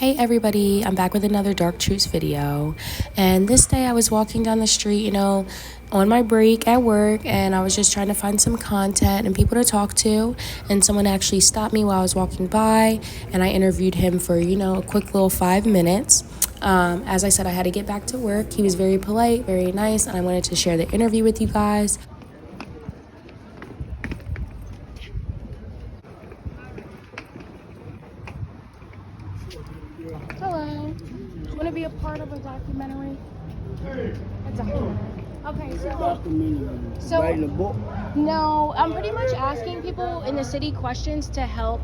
Hey everybody, I'm back with another Dark Truths video. And this day I was walking down the street, on my break at work, and I was just trying to find some content and people to talk to. And someone actually stopped me while I was walking by, and I interviewed him for, a quick little 5 minutes. As I said, I had to get back to work. He was very polite, very nice, and I wanted to share the interview with you guys. Hello. Do you want to be a part of a documentary? A documentary. Okay, so Writing a book. no, I'm pretty much asking people in the city questions to help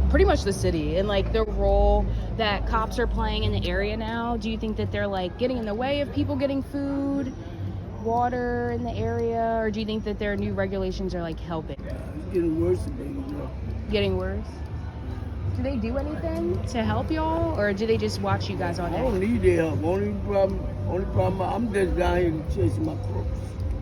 pretty much the city and like the role that cops are playing in the area now. Do you think that they're like getting in the way of people getting food, water in the area, or do you think that their new regulations are like helping? It's getting worse today, Getting worse? Do they do anything to help y'all, or do they just watch you guys all I day? don't need their help. Only problem, I'm just down here chasing my crooks.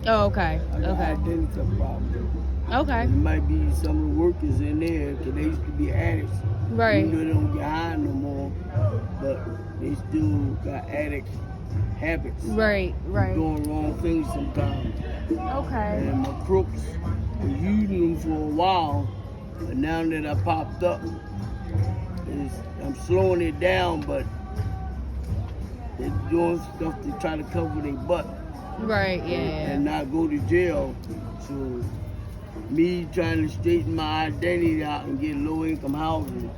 Oh, okay. I got Okay. identity problem. Okay. It might be some of the workers in there, because they used to be addicts. Right. Even though they don't get high no more, but they still got addict habits. Right. Doing wrong things sometimes. Okay. And my crooks were using them for a while, but now that I popped up, I'm slowing it down, but they're doing stuff to try to cover their butt. Right, yeah. And not go to jail. So me trying to straighten my identity out and get low income housing,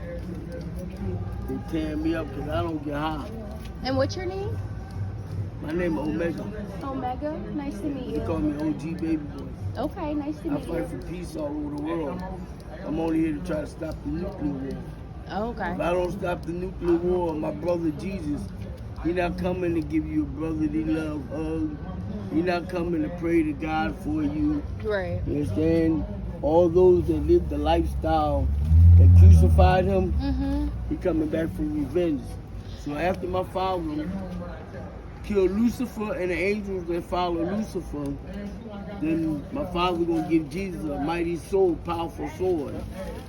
they tearing me up because I don't get high. And what's your name? My name is Omega. Omega. Nice to meet They you. call me OG Baby Boy. Okay, nice to I meet fight you. for peace all over the world. I'm only here to try to stop the nuclear war. Okay. If I don't stop the nuclear war, my brother Jesus, he not coming to give you a brotherly love hug. He not coming to pray to God for you. Right. You understand? All those that live the lifestyle that crucified him, he coming back for revenge. So after my father killed Lucifer and the angels that follow Lucifer, then my father gonna give Jesus a mighty sword, powerful sword.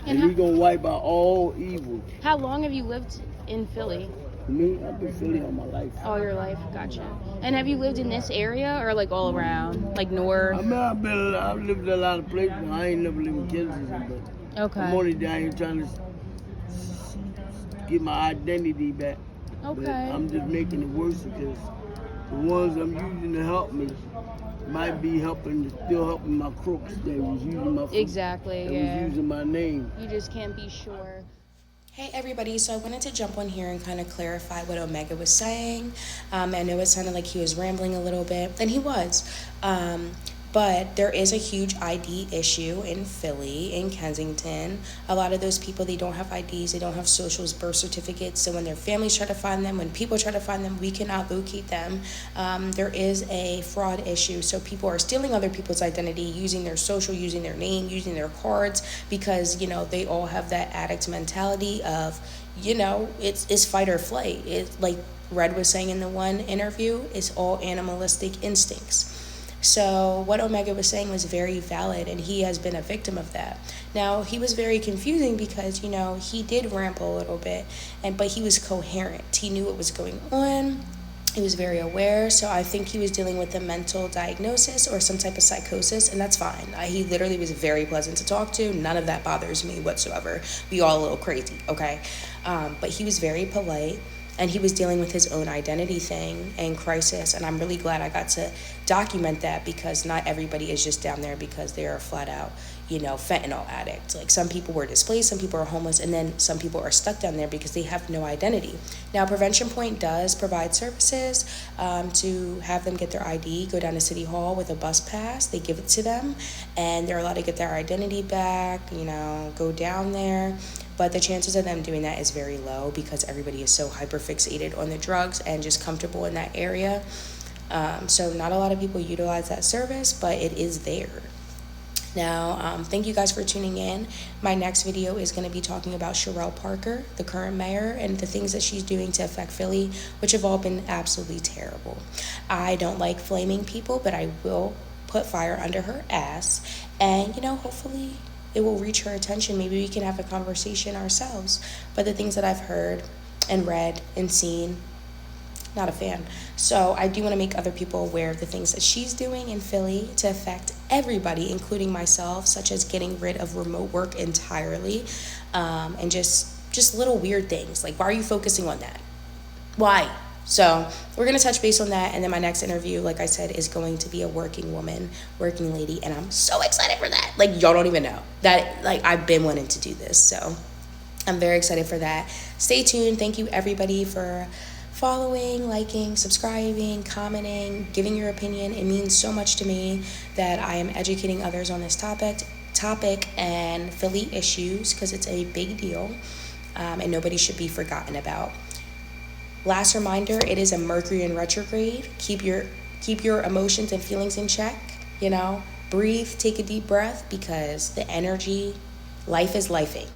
And he gonna wipe out all evil. How long have you lived in Philly? Me, I've been Philly all my life. All your life? Gotcha. And have you lived in this area or like all around? Like north? I mean, I've lived in a lot of places. I ain't never lived in Kensington, but Okay. I'm only down here trying to get my identity back. But Okay. I'm just making it worse because the ones I'm using to help me might be still helping my crooks that was using my food, Exactly, that yeah. was using my name. You just can't be sure. Hey everybody, so I wanted to jump on here and kind of clarify what Omega was saying. I know it sounded like he was rambling a little bit, and he was. But there is a huge ID issue in Philly, in Kensington. A lot of those people, they don't have IDs, they don't have socials, birth certificates. So when their families try to find them, when people try to find them, we cannot locate them. There is a fraud issue. So people are stealing other people's identity, using their social, using their name, using their cards, because, they all have that addict mentality of, it's fight or flight. It's like Red was saying in the one interview, it's all animalistic instincts. So what Omega was saying was very valid, and he has been a victim of that. Now, he was very confusing because, he did ramble a little bit, but he was coherent. He knew what was going on. He was very aware, so I think he was dealing with a mental diagnosis or some type of psychosis, and that's fine. He literally was very pleasant to talk to. None of that bothers me whatsoever. We all a little crazy, okay? But he was very polite. And he was dealing with his own identity thing and crisis. And I'm really glad I got to document that, because not everybody is just down there because they're a flat out, fentanyl addict. Like, some people were displaced, some people are homeless, and then some people are stuck down there because they have no identity. Now, Prevention Point does provide services to have them get their ID, go down to City Hall with a bus pass. They give it to them, and they're allowed to get their identity back, go down there. But the chances of them doing that is very low because everybody is so hyperfixated on the drugs and just comfortable in that area. So not a lot of people utilize that service, but it is there. Now, thank you guys for tuning in. My next video is going to be talking about Sherelle Parker, the current mayor, and the things that she's doing to affect Philly, which have all been absolutely terrible. I don't like flaming people, but I will put fire under her ass. And, hopefully it will reach her attention. Maybe we can have a conversation ourselves. But the things that I've heard and read and seen. Not a fan. So I do want to make other people aware of the things that she's doing in Philly to affect everybody, including myself, such as getting rid of remote work entirely, and just little weird things. Like, why are you focusing on that? Why? So we're going to touch base on that. And then my next interview, like I said, is going to be a working woman, working lady. And I'm so excited for that. Like, y'all don't even know that, like, I've been wanting to do this. So I'm very excited for that. Stay tuned. Thank you, everybody, for following, liking, subscribing, commenting, giving your opinion. It means so much to me that I am educating others on this topic and Philly issues, because it's a big deal, and nobody should be forgotten about. Last reminder, it is a Mercury in retrograde. Keep your emotions and feelings in check, breathe, take a deep breath, because the energy, life is lifing.